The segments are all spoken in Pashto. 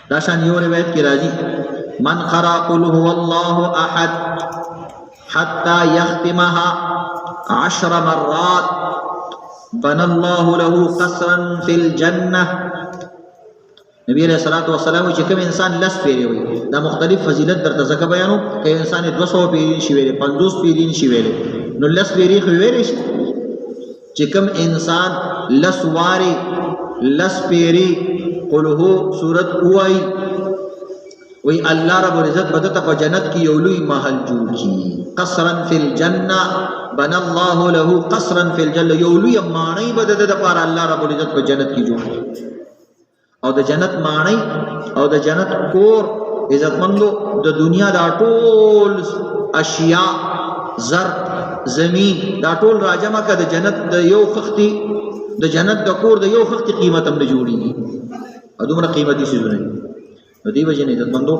داشان یو روایت کی راځي من قرأ قل هو الله احد حتى يختمها 10 مرات بنى الله له قصرا في الجنة. نبی علیہ الصلوۃ والسلام چې کوم انسان لس پیری وي دا مختلف فضیلت درته ځکه بیانو که انسان 200 پیری شي ویلې 50 پیری شي ویلې نو لس پیری خو ویلې چې کوم انسان لس واری لس پیری قل هو سورت وای وی الله رب العزت بدته په جنت کې یو لوی محل جوړ کی قصرا فی الجنه بنى الله له قصرا فی الجنه یو لوی معنی بدته د پاره الله رب العزت په جنت کې جوړ او د جنت معنی او د جنت کور عزتمندو د دنیا دا ټول اشیاء زر زمین دا ټول راجمه کړه د جنت د یو خختی د جنت د کور د یو خختی قیمت هم نه جوړیږي او دومره قیمتي شیزونه نو دی وجه نه عزتمندو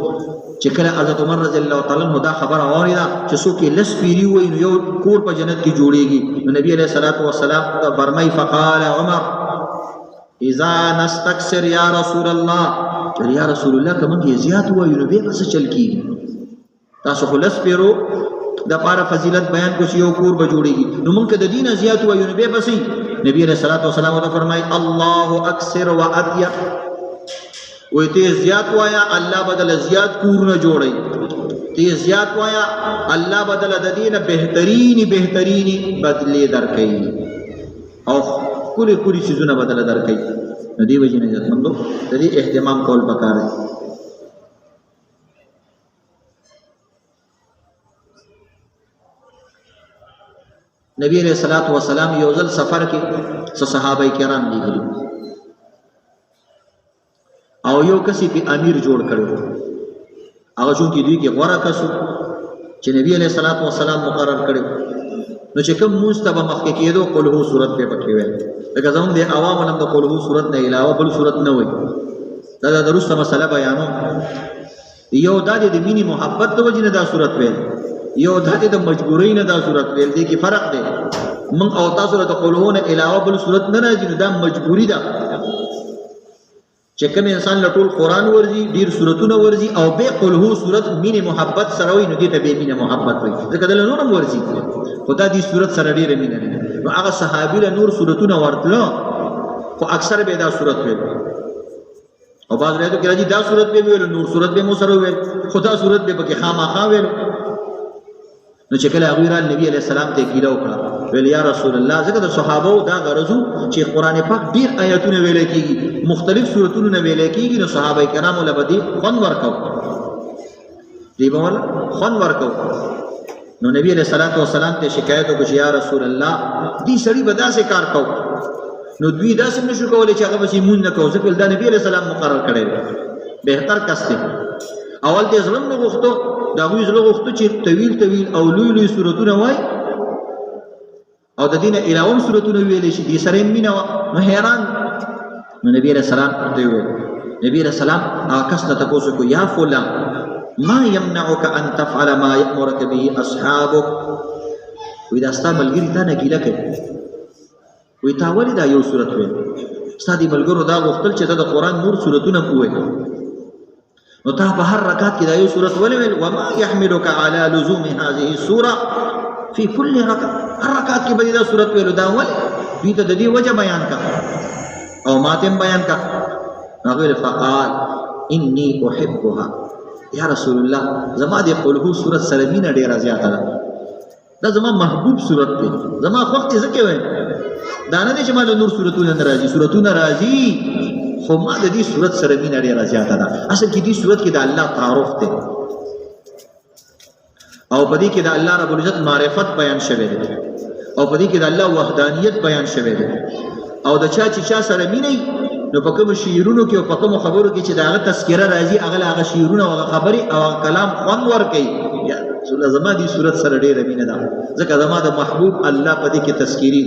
چې کله حضرت عمر رضی الله تعالی عنہ دا خبر اوریدا چې څوک لس پیری وای نو یو کور په جنت کې جوړیږي نو نبی علیہ الصلوۃ والسلام فرمای فقال عمر اذا نستكثر یا رسول الله یا رسول الله کوم کې زیات وای نو به څه چل کیږي تاسو خلص پیرو د پاره فضیلت بیان کو چې یو کور به جوړیږي نو مونږ د دین زیات وای نو به بسې نبی علیہ الصلوۃ والسلام فرمای الله اکثر واطیب وی تی زیاد وایا اللہ بدل زیاد کورنا جوڑی تی زیاد وایا اللہ بدل ددین بہترینی بدلی در کئی او کلی چیزونا بدل در کئی ندی وجی نجات مندو تدی احتمام کول پکار ہے نبی علیہ السلام یوزل سفر کے صحابہ کرام دیگلی او یو کسی په امیر جوړ کړو هغه چون کې دوی کې غوړه کسو چې نبی علیہ الصلوۃ والسلام مقرر کړو نو چې کوم مستبه مخکې کېدو قل هو صورت په پکې ویل لکه زموږ د عوامو لم د قل هو صورت نه علاوه بل صورت نه وي دا درسته مسله بیانو یو د مینی محبت د وجې نه دا صورت ویل یو د مجبورۍ نه دا صورت ویل دي کې فرق دی من او تاسو د قل هو نه علاوه بل صورت نه راځي دا مجبوری ده چې کوم انسان لټول قران ورزي ډیر سورتونه ورزي او به قل هو سورت مینه محبت سره وي نو دې ته به مینه محبت وي ځکه دل نورم ورزي خدا دې سورت سره ډیره مینه نه نو هغه صحابي له نور سورتونه ورتلو خو اکثر به دا سورت وي او بعض راځي چې راځي دا سورت به ویل نور سورت به مو سره وي خدا سورت به پکې خامخا ویل نو چې کله هغه نبی عليه السلام ته کیلو کړه ویل یا رسول الله ځکه د صحابه دا غرضو چې قران پاک ډیر آیاتونه ویل کیږي مختلف سورتونه ویل کیږي نو صحابه کرامو له بدی خون ورکاو دی بوله خون ورکاو نو نبی علیہ الصلوۃ والسلام ته شکایت وکړه یا رسول الله دې سړي به داسې کار کو نو دوی داسې نشو کولای چې هغه به مونږ نه کوو ځکه دا نبی علیہ السلام مقرر کړی بهتر کس دی اول دې ظلم نه غوښتو دا وی زلو غوښتو چې طویل او لوی سورتونه وای او د دین علاوه سورتونه ویل شي دي سره مینه نو حیران نو نبی رسول الله ته ویل نبی رسول الله کس ته تاسو کو یا فلان ما يمنعك ان تفعل ما يأمرك به اصحابك واذا استعمل غير تا نه کیله کوي وی تا ولې دا یو سورت ویل استادی ملګرو دا غوښتل چې د قران نور سورتونه وای نو تا په هر رکعت کې دا یو سورت ولول وما يحملك على لزوم هذه السوره في كل ركعه هر رکعت کې به دا سورت ویلو دا ول دې ته د دې وجه بیان کا او ماتم بیان کا هغه فقال اني احبها یا رسول الله زما دې قل هو سورت سره مینه ډیره زیاته ده دا زما محبوب سورت دی زما وخت ځکه وای دا نه چې ما نور سورتونه راځي خو ما د دې صورت سره مینه ډیره زیاته ده اصل کې دې صورت کې د الله تعارف دی او په دې کې د الله رب العزت معرفت بیان شوی دی او په دې کې د الله وحدانیت بیان شوی دی او د چا سره مینه نو په کوم شعرونو کې او په کوم خبرو کې چې داغه تذکرہ راځي هغه شعرونه او خبري او کلام خوان ور کوي یا رسول الله زما دې صورت سره ډیره مینه ده ځکه زما د محبوب الله په دې کې تذکری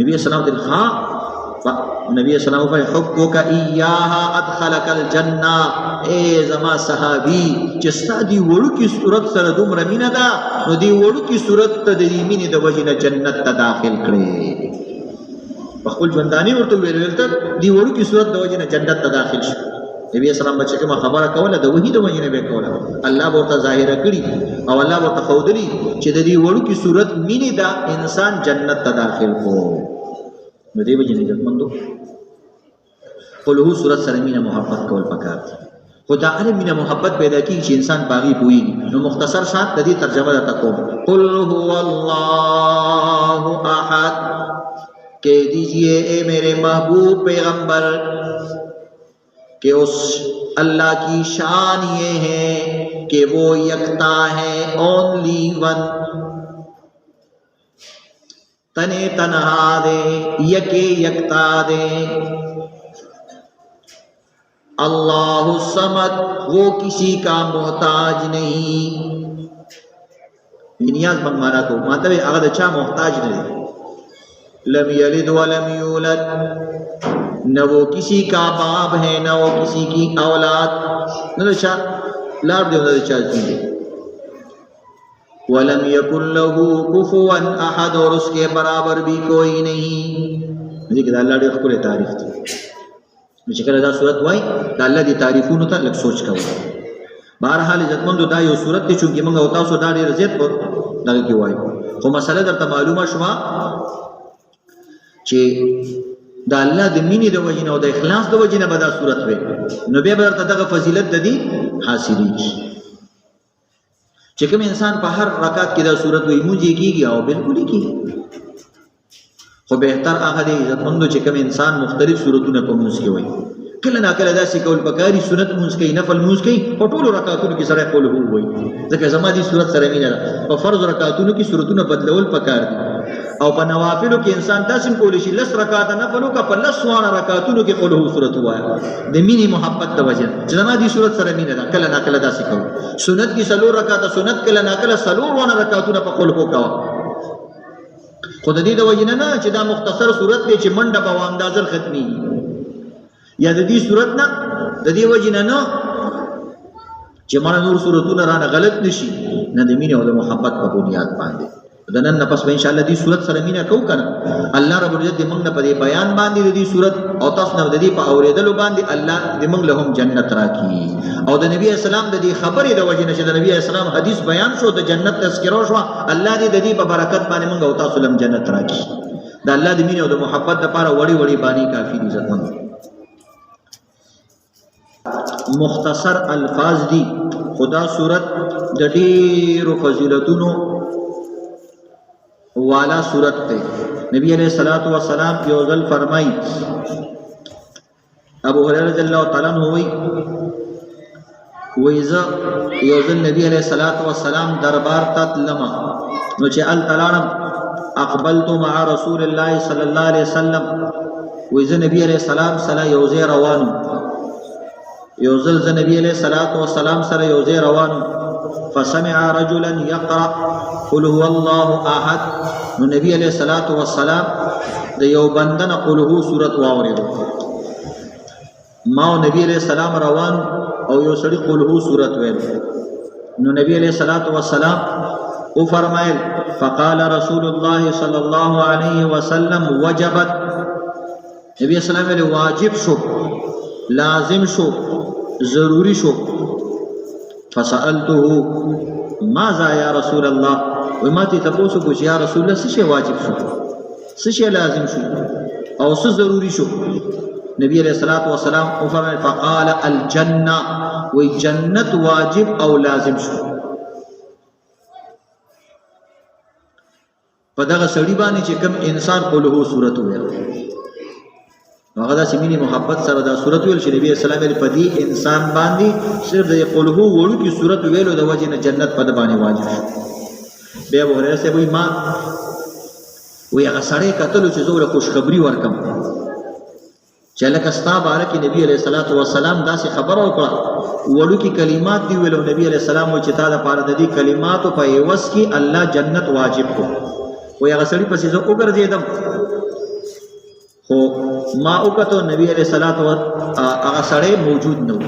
نبی صلی الله علیه وسلم نبی صلی اللہ علیہ وسلم حبک ایاها ادخلک الجنہ اے زما صحابی چستا دی وړو کی صورت سره دومره مینه ده نو دی وړو کی صورت ته د مینې د وجې نه جنت ته داخل کړي نبی صلی الله علیه وسلم فرمایي حبک ایاها ادخلک الجنہ اے زما صحابی چستا دی وړو کی صورت سره دومره مینه ده نو دی وړو کی صورت ته د مینې د وجې نه جنت ته داخل کړي خپل ژونداني ورته ویل ته دی وړو کې صورت د وجه نه جنت ته داخل شو. نبی اسلام بچ کومه خبره کوله د وحی د وجه نه به کوله، الله به ورته ظاهره کړي او الله به ورته ښودلي چې د دې وړو کې صورت مینې دا انسان جنت ته داخل کو. نو دې وجه نه ځمندو قل هو صورت سره مینه محبت کول پکار دي. خدا علم مینه محبت پیدا کیږي چې انسان باغی پوي. نو مختصر شات د دې ترجمه راته کوم. قل هو الله احد، کہہ دیجئے اے میرے محبوب پیغمبر کہ اس اللہ کی شان یہ ہے کہ وہ یکتا ہے، اونلی ون، تنے تنہا دے، یکے یکتا دے. اللہ الصمد، وہ کسی کا محتاج نہیں. نیاز منگ مانا کو مطلب اگر اچھا محتاج نہیں. لم یلد ولم یولد، نہ وہ کسی کا باپ ہے نہ وہ کسی کی اولاد. نہ اچھا لار دے نہ اچھا چیزیں. ولم یکن له کفوا احد، اور اس کے برابر بھی کوئی نہیں. ذکر اللہ دے خپل تعریف تھی. چې کله دا صورت وای دا الله دی تعریفونو ته لږ سوچ کوو. بهرحال عزتمندو دا یو صورت دی چې موږ او تاسو دا ډېر زیات په دغه کې وایو، خو مسله درته معلومه شوه چې دا الله د مینې د وجې نه او د اخلاص د وجې نه به دا صورت وي، نو بیا به درته دغه فضیلت د دې حاصلېږي. چې کوم انسان په هر رکعت کې دا صورت وایي مونځ یې کېږي او بلکل یې کېږي. خو بهتر هغه دی عزتمندو چې کوم انسان مختلف صورتونه په مونځ کې وایي. کله ناکله داسې کول پکاري سنت مونځ کوي، نفل مونځ کوي، په ټولو رکعتونو کې سړی قل هو وایي. ځکه زما دې صورت سره مینه ده. په فرض رکعتونو کې صورتونه بدلول پکار دي، او په نوافلو کې انسان داسې کولی شي 10 رکعات نفل وکړه، په 10 رکعتونو کې قل هو صورت ووایه د مینې محبت د وجې نه چې زما دې صورت سره مینه ده. کله ناکله داسې کوو. سنت کې 4 رکعاته سنت، کله ناکله 4 رکعتونه په قل هو کوه. خو د دې د وجې نه چې دا مختصر صورت دی چې منډه به واندازر ختمېږي، یا د دې صورت نه د دې وجې نه چې مړه نور صورتونه رانه غلط نشي، نه د مینې او د محبت په بنیاد باندې. د نن نه پس به انشاءالله دې صورت سره مینه کوو که نه. الله رب العزت دې موږ نه په دې بیان باندې د دې صورت او تاسو نه د دې په اورېدلو باندې الله دې موږ له هم جنت راکړي. او د نبي اسلام د دې خبرې د وجې نه چې د نبي اسلام حدیث بیان شو، د جنت تذکره شوه، الله دې د دې په برکت باندې موږ او تاسو له هم جنت راکړي. د الله د مینې او د محبت دپاره وړې وړې بانې کافي دي. عزتمندو مختصر الفاظ دي، خدا صورت د ډېرو فضیلتونو والا صورت تے. نبی علیہ الصلوۃ والسلام یو ځل فرمائی، ابو هريره رضی الله تعالی عنہ ویزا یو ځل نبی علیہ الصلوۃ والسلام دربار ته تلما، نو چې ال تلانم اقبلت مع رسول الله صلی الله علیه وسلم، ویزا نبی علیہ السلام سره یو ځای روانو، یو ځل نبی علیہ الصلوۃ والسلام سره یو ځای روانو، فسمع رجلا يقرأ قل هو الله احد. نو نبی علیہ الصلوۃ والسلام د یو بندنه قل هو صورت واورېدو. ما او نبی علیہ السلام روان او یو سړي قل هو صورت ویل. نو نبی علیہ الصلوۃ والسلام او فرمایل فقال رسول الله صلی الله علیه وسلم وجبت. نبی اسلام علیہ واجب شو، لازم شو، ضروری شو. فسألته ماذا یا رسول الله، وما تی تپوسو کو چې یا رسول الله څه شی واجب شو، څه شی لازم شو او څه ضروری شو. نبی علیہ الصلوۃ والسلام او فرمایل فقال الجنه، وی جنت واجب او لازم شو. په دغه سړي باندې چې کوم انسان قل هو صورت ویل، هغه د سیمینی محبت سره دا صورت ویل چې نبی اسلام علیه په دې انسان باندې صرف د قل هو وړو کې صورت ویلو د وجې نه جنت په باندې واجب شو. بیا ابو هريره صاحب وی ما وی هغه سړی کتلو چې زه له خوشخبري ورکم چې لکه ستا باره کې نبی علیه الصلوۃ والسلام داسې خبره وکړه، وړو کې کلمات دی ویلو، نبی علیه السلام وی چې تا دپاره د دې کلماتو په عوض کې الله جنت واجب کړو. وی هغه سړي پسې زه وګرځېدم، خو ما وکتو نبی علیہ الصلوۃ هغه سړی موجود نه و.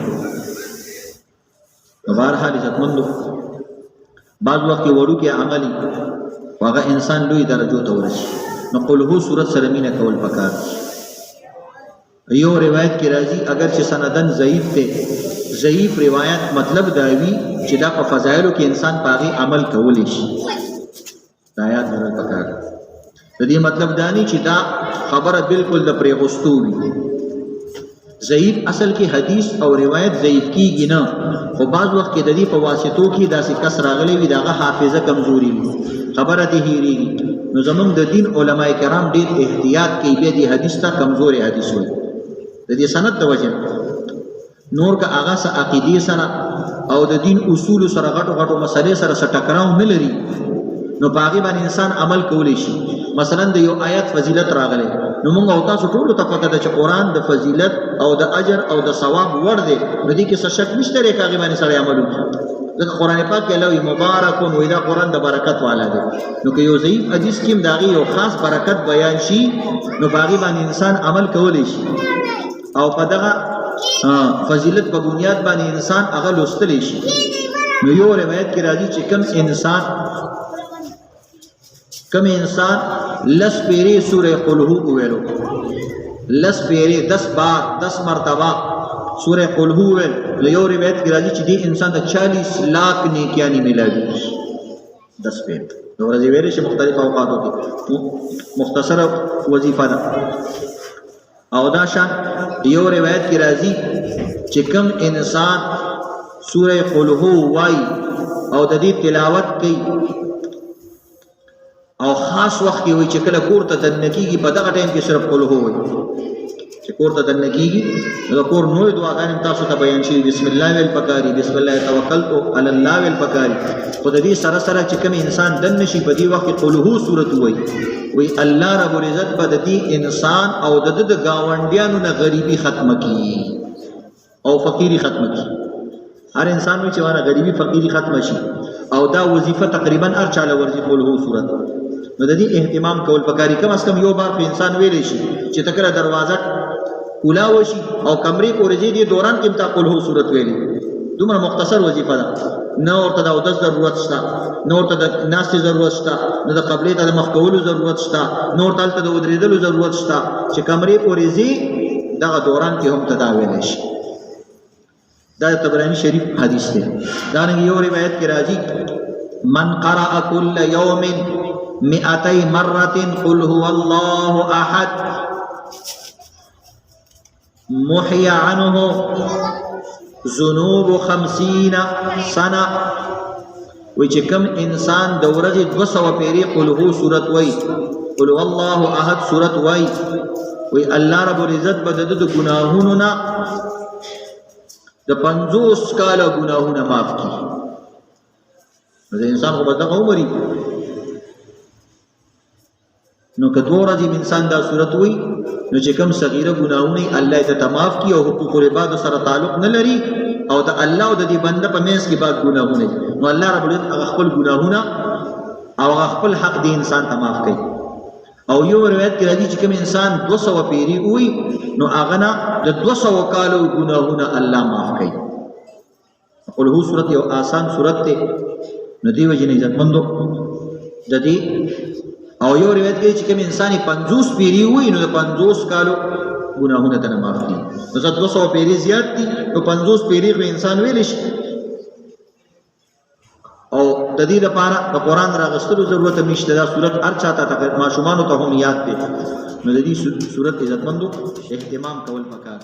بهرحال عزتمندو بعض وخت وړو کې عملی هغه انسان لوی درجو ته ورسي. نو قل هو صورت سره مینه کول پکار. یو روایت کې راځي اگر چې سندن ضعیف ته ضعیف روایت مطلب دا وی چې دا په فضایلو کې انسان پاغي عمل کولی شي. دا یاد لرل پکار. د دې مطلب دا نه چې دا خبره بالکل د پرېغستو وي. ضعیف اصل کې حدیث او روایت ضعیف کیږي نه، خو بعض وخت کې د دې په واسطو کې داسې کس راغلی وي دغه حافظه کمزوري وي، خبره دې هېرېږي. نو زمونږ د دین علما کرام ډېر احتیاط کوي، بیا دې حدیث ته کمزوري حدیث وایي د دې سند د وجه. نور که هغه څه عقیدې سره او د دین اصول سره غټو غټو مسلې سره څه ټکراو نه لري نو په هغې باندې انسان عمل کولی شي. مثلا د یو آیت فضیلت راغلی نو موږ او تاسو ټولو ته پته ده چې قرآن د فضیلت او د اجر او د ثواب وړ دی، نو دې کې څه شک نشته دی که هغې باندې سړی عمل وکړي. ځکه قرآن پاک کې الله وایي مبارکون، وایي دا قرآن د برکت والا دی. نو که یو ضعیف حدیث کې هم د هغې یو خاص برکت بیان شي نو په هغې باندې انسان عمل کولی شي او په دغه فضیلت په بنیاد باندې انسان هغه لوستلی شي. نو یو روایت کې راځي چې کم انسان لس پیری سورہ قل هو ویلو، لس پیری 10 بار 10 مرتبہ سورہ قل هو ویل، یو روایت کې راځي چې دې انسان د 40 لاکھ نیکیانی ملاوي 10 پیری. د ورځې ویلې شي مختلف اوقاتو کې مختصره وظیفه ده. او دا شان یو روایت کې راځي چې کم انسان سورہ قل هو وای او د دې تلاوت کوي او خاص وخت کې وي چې کله کور ته دننه کېږي په دغه ټایم کې صرف قل هو وایي چې کور ته دننه کېږي نو د کور نوې دعاګانې تاسو ته بیان شوي، بسم الله ویل پکاري، بسم الله توکلت علی الله ویل پکاري. خو د دې سره سره چې کوم انسان دننه شي په دې وخت کې قل هو صورت وایي الله رب العزت به د دې انسان او د ګاونډیانو نه غریبي ختمه کړي او فقیری ختمه کړي. هر انسان وایي چې وانا غریبي فقیری ختمه شي او دا وظیفه تقریبا هر چاله ورځي قل هو صورت. نو د دې اهتمام کول پکاري، کم از کم یو بار په انسان ویلی شي چې تکره دروازه کولا وشي او کمرې پورې ځي دې دوران کې تا قل هو صورت ویلي. دومره مختصر وظیفه ده، نه ورته د اودس ضرورت شته، نه ورته د ناستې ضرورت شته، نه د قبلې ته د مخ کولو ضرورت شته، نه ورته هلته د ودرېدلو ضرورت شته، چې کمرې پورې ځي دغه دوران کې هم ته دا ویلی شي. دا طبراني شریف حدیث دی. دارنګه یو روایت کې راځي من قرأ كل يوم 200 مرة قل هو الله أحد محي عنه ذنوب 50 سنة. وی چې کوم انسان د ورځې 200 پیری قل هو صورت وای، قل هو الله احد صورت وای، وی الله رب العزت به د ګناهونو نه د 50 کاله ګناهونه معاف کړي. نو د انسان خو به دغه عمر نو که 2 ورځې انسان دا صورت وای نو چې کوم صغیره ګناهونه الله یې ته معاف کړي او حقوق العباد سره تعلق نه لري او د الله او د دې بنده په منځ کې بعد ګناهونه نو الله رب العزت هغه خپل ګناهونه او هغه خپل حق دی انسان ته معاف کوي. او یو روایت کې راځي چې کوم انسان 200 پیری وي نو هغه نه د 200 کالو ګناهونه الله معاف کوي. قل هو صورت یو آسان صورت دی، نو دی وجه نه عزتمندو د دې. او یو روایت کې چې کوم انسان 50 پیری وي نو د 50 کالو ګناهونه ته معاف دي. نو 200 پیری زیات دي نو 50 پیری خو انسان ویل شي. او د دې لپاره د قرآن راغستلو ضرورت نشته. دا صورت هر چاته ماشومانو ته هم یاد دی. نو د دې صورت عزتمندو اهتمام کول پکار.